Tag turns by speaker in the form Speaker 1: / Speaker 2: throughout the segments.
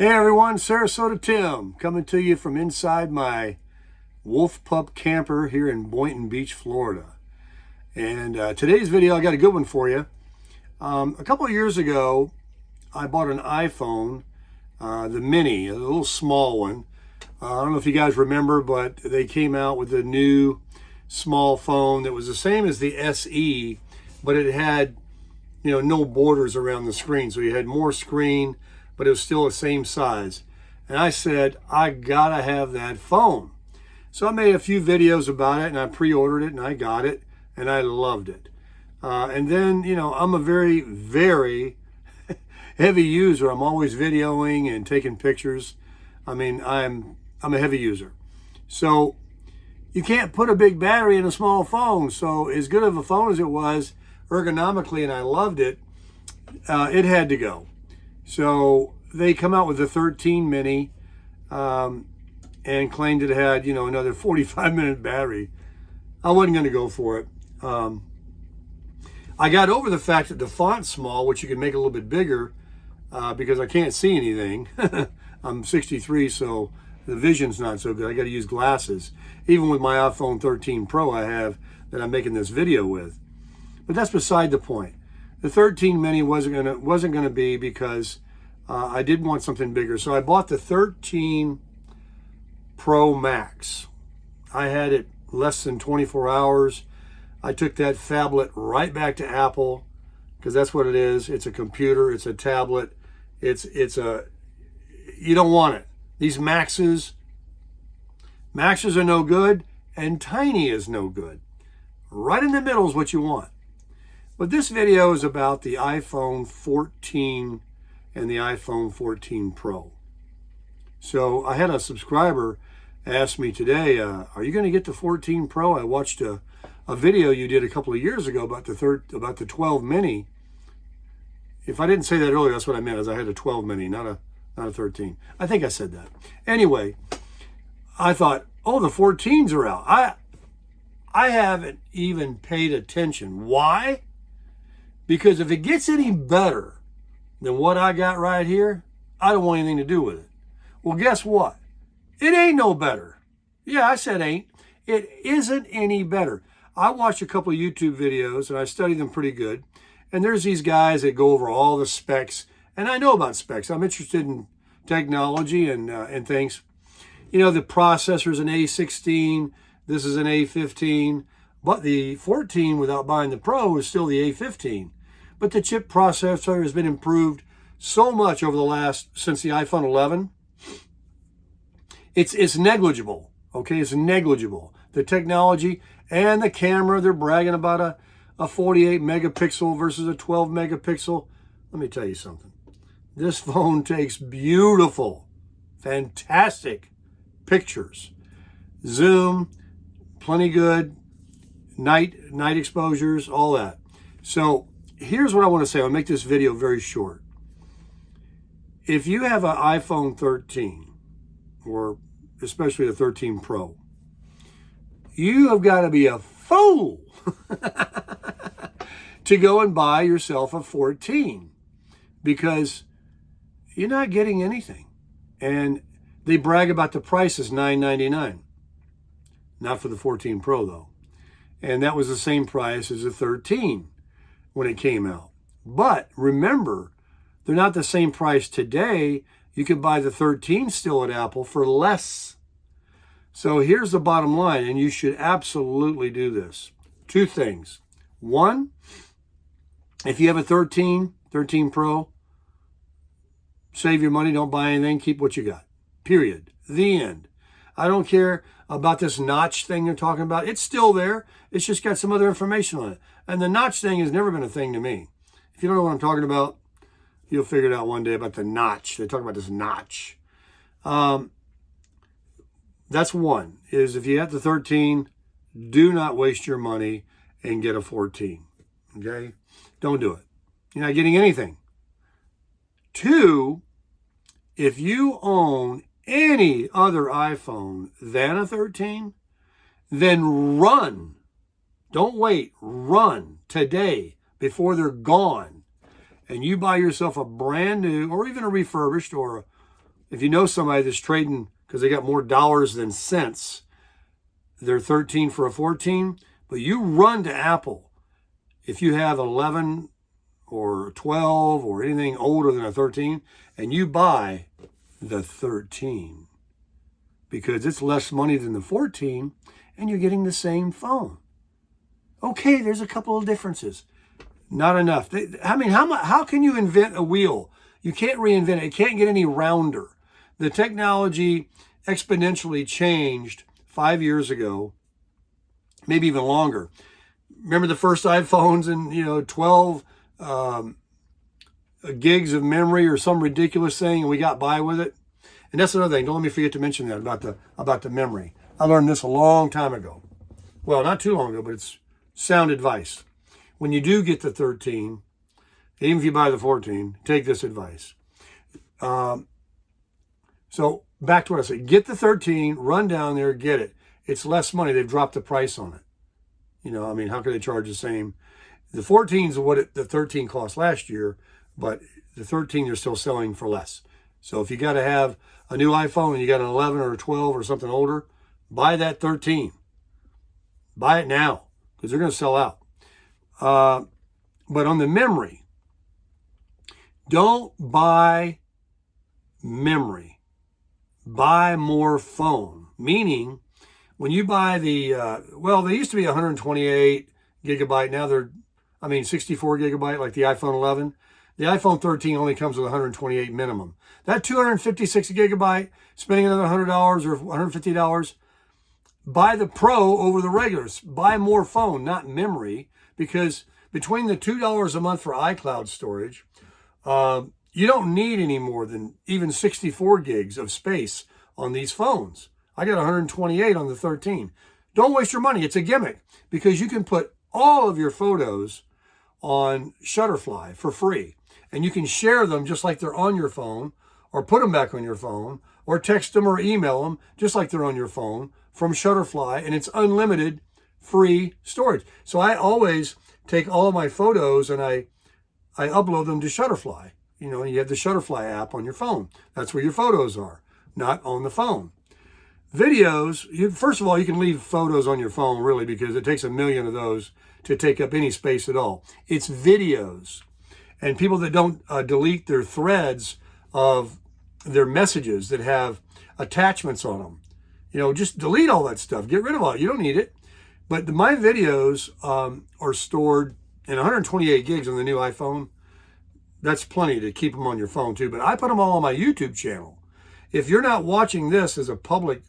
Speaker 1: Hey everyone, Sarasota Tim coming to you from inside my Wolf Pup camper here in Boynton Beach, Florida. And today's video, I got a good one for you. A couple of years ago, I bought an iPhone, the mini, a little small one. I don't know if you guys remember, but they came out with a new small phone that was the same as the SE, but it had, no borders around the screen. So you had more screen, but it was still the same size. And I said, I gotta have that phone. So I made a few videos about it, and I pre-ordered it, and I got it, and I loved it. And then, I'm a very, very heavy user. I'm always videoing and taking pictures. I mean, I'm a heavy user. So you can't put a big battery in a small phone. So as good of a phone as it was, ergonomically, and I loved it, it had to go. So they come out with the 13 mini and claimed it had, another 45-minute battery. I wasn't going to go for it. I got over the fact that the font's small, which you can make a little bit bigger because I can't see anything. I'm 63, so the vision's not so good. I got to use glasses. Even with my iPhone 13 Pro I have that I'm making this video with. But that's beside the point. The 13 mini wasn't gonna be because I did want something bigger. So I bought the 13 Pro Max. I had it less than 24 hours. I took that phablet right back to Apple because that's what it is. It's a computer. It's a tablet. You don't want it. These Maxes are no good, and tiny is no good. Right in the middle is what you want. But this video is about the iPhone 14 and the iPhone 14 Pro. So I had a subscriber ask me today, are you going to get the 14 Pro? I watched a video you did a couple of years ago about the 12 mini. If I didn't say that earlier, that's what I meant, is I had a 12 mini, not a 13. I think I said that. Anyway, I thought, oh, the 14s are out. I haven't even paid attention. Why? Because if it gets any better than what I got right here, I don't want anything to do with it. Well, guess what? It ain't no better. Yeah, I said ain't. It isn't any better. I watched a couple of YouTube videos, and I studied them pretty good. And there's these guys that go over all the specs. And I know about specs. I'm interested in technology and things. The processor's an A16. This is an A15. But the 14, without buying the Pro, is still the A15. But the chip processor has been improved so much over since the iPhone 11. It's negligible, okay? It's negligible. The technology and the camera, they're bragging about a 48 megapixel versus a 12 megapixel. Let me tell you something. This phone takes beautiful, fantastic pictures. Zoom, plenty good, night exposures, all that. So here's what I want to say. I'll make this video very short. If you have an iPhone 13, or especially the 13 Pro, you have got to be a fool to go and buy yourself a 14 because you're not getting anything. And they brag about the price is $9.99. Not for the 14 Pro, though. And that was the same price as the 13 when it came out. But remember, they're not the same price today. You can buy the 13 still at Apple for less. So here's the bottom line, and you should absolutely do this. Two things. One, if you have a 13 Pro, save your money, don't buy anything, keep what you got. Period. The end. I don't care about this notch thing they're talking about. It's still there. It's just got some other information on it. And the notch thing has never been a thing to me. If you don't know what I'm talking about, you'll figure it out one day about the notch. They talk about this notch. That's one, is if you have the 13, do not waste your money and get a 14. Okay? Don't do it. You're not getting anything. Two, if you own any other iPhone than a 13, then run. Don't wait. Run today before they're gone. And you buy yourself a brand new or even a refurbished or if you know somebody that's trading because they got more dollars than cents, they're 13 for a 14, but you run to Apple. If you have 11 or 12 or anything older than a 13, and you buy the 13 because it's less money than the 14 and you're getting the same phone. Okay, there's a couple of differences. Not enough. I mean, how can you invent a wheel? You can't reinvent it. It can't get any rounder. The technology exponentially changed 5 years ago, maybe even longer. Remember the first iPhones and 12 gigs of memory or some ridiculous thing, and we got by with it. And that's another thing. Don't let me forget to mention that about the memory. I learned this a long time ago. Well, not too long ago, but it's sound advice. When you do get the 13, even if you buy the 14, take this advice. So back to what I said. Get the 13, run down there, get it. It's less money. They've dropped the price on it. I mean, how could they charge the same? The 14 is what the 13 cost last year, but the 13 they're still selling for less. So if you got to have a new iPhone and you got an 11 or a 12 or something older, buy that 13. Buy it now because they're going to sell out. But on the memory, don't buy memory. Buy more phone. Meaning, when you buy the, they used to be 128 gigabyte. Now they're, 64 gigabyte like the iPhone 11. The iPhone 13 only comes with 128 minimum. That 256 gigabyte, spending another $100 or $150, buy the Pro over the regulars. Buy more phone, not memory, because between the $2 a month for iCloud storage, you don't need any more than even 64 gigs of space on these phones. I got 128 on the 13. Don't waste your money. It's a gimmick because you can put all of your photos on Shutterfly for free. And you can share them just like they're on your phone, or put them back on your phone, or text them or email them just like they're on your phone from Shutterfly. And it's unlimited free storage. So I always take all of my photos and I upload them to Shutterfly. You have the Shutterfly app on your phone. That's where your photos are, not on the phone. Videos, first of all, you can leave photos on your phone, really, because it takes 1 million of those to take up any space at all. It's videos. And people that don't delete their threads of their messages that have attachments on them, just delete all that stuff. Get rid of all it. You don't need it. But my videos are stored in 128 gigs on the new iPhone. That's plenty to keep them on your phone too. But I put them all on my YouTube channel. If you're not watching this as a public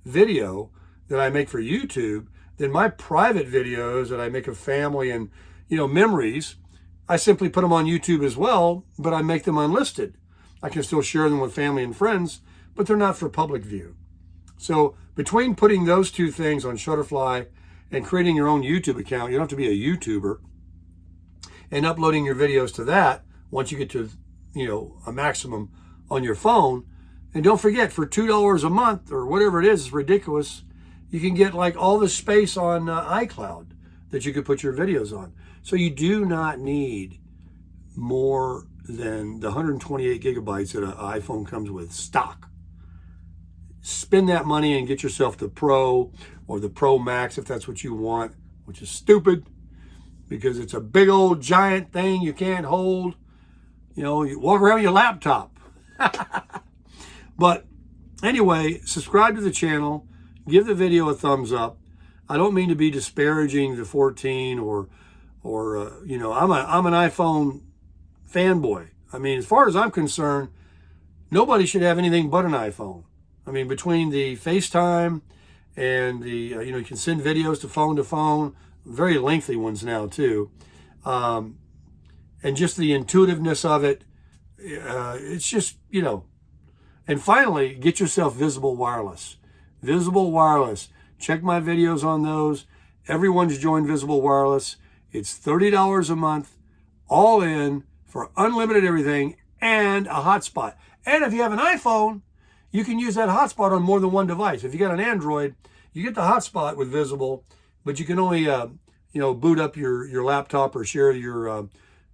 Speaker 1: video that I make for YouTube, then my private videos that I make of family and, memories, I simply put them on YouTube as well, but I make them unlisted. I can still share them with family and friends, but they're not for public view. So between putting those two things on Shutterfly and creating your own YouTube account, you don't have to be a YouTuber, and uploading your videos to that once you get to, a maximum on your phone. And don't forget, for $2 a month or whatever it is, it's ridiculous. You can get like all the space on iCloud that you could put your videos on. So you do not need more than the 128 gigabytes that an iPhone comes with stock. Spend that money and get yourself the Pro or the Pro Max if that's what you want, which is stupid because it's a big old giant thing you can't hold. You walk around with your laptop. But anyway, subscribe to the channel. Give the video a thumbs up. I don't mean to be disparaging the 14 or I'm an iPhone fanboy. As far as I'm concerned, nobody should have anything but an iPhone. Between the FaceTime and the, you can send videos to phone, very lengthy ones now too. And just the intuitiveness of it, it's just, And finally, get yourself Visible Wireless. Visible Wireless. Check my videos on those. Everyone's joined Visible Wireless. It's $30 a month, all in, for unlimited everything and a hotspot. And if you have an iPhone, you can use that hotspot on more than one device. If you got an Android, you get the hotspot with Visible, but you can only, boot up your laptop or share your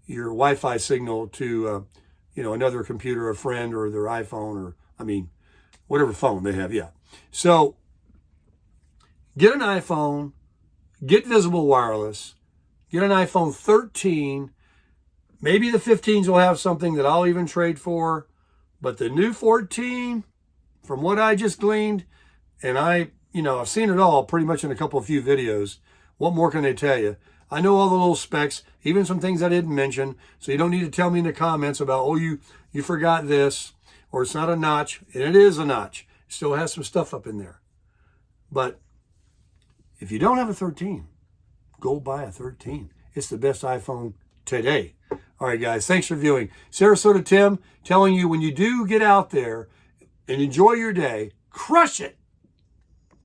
Speaker 1: Wi-Fi signal to, another computer, a friend, or their iPhone, or, whatever phone they have, yeah. So get an iPhone, get visible wireless, get an iPhone 13. Maybe the 15s will have something that I'll even trade for, but the new 14, from what I just gleaned, and I've seen it all pretty much in a few videos. What more can they tell you? I know all the little specs, even some things I didn't mention, so you don't need to tell me in the comments about, oh, you forgot this, or it's not a notch. And it is a notch. It still has some stuff up in there. But if you don't have a 13, go buy a 13. It's the best iPhone today. All right, guys, thanks for viewing. Sarasota Tim telling you, when you do get out there and enjoy your day, crush it.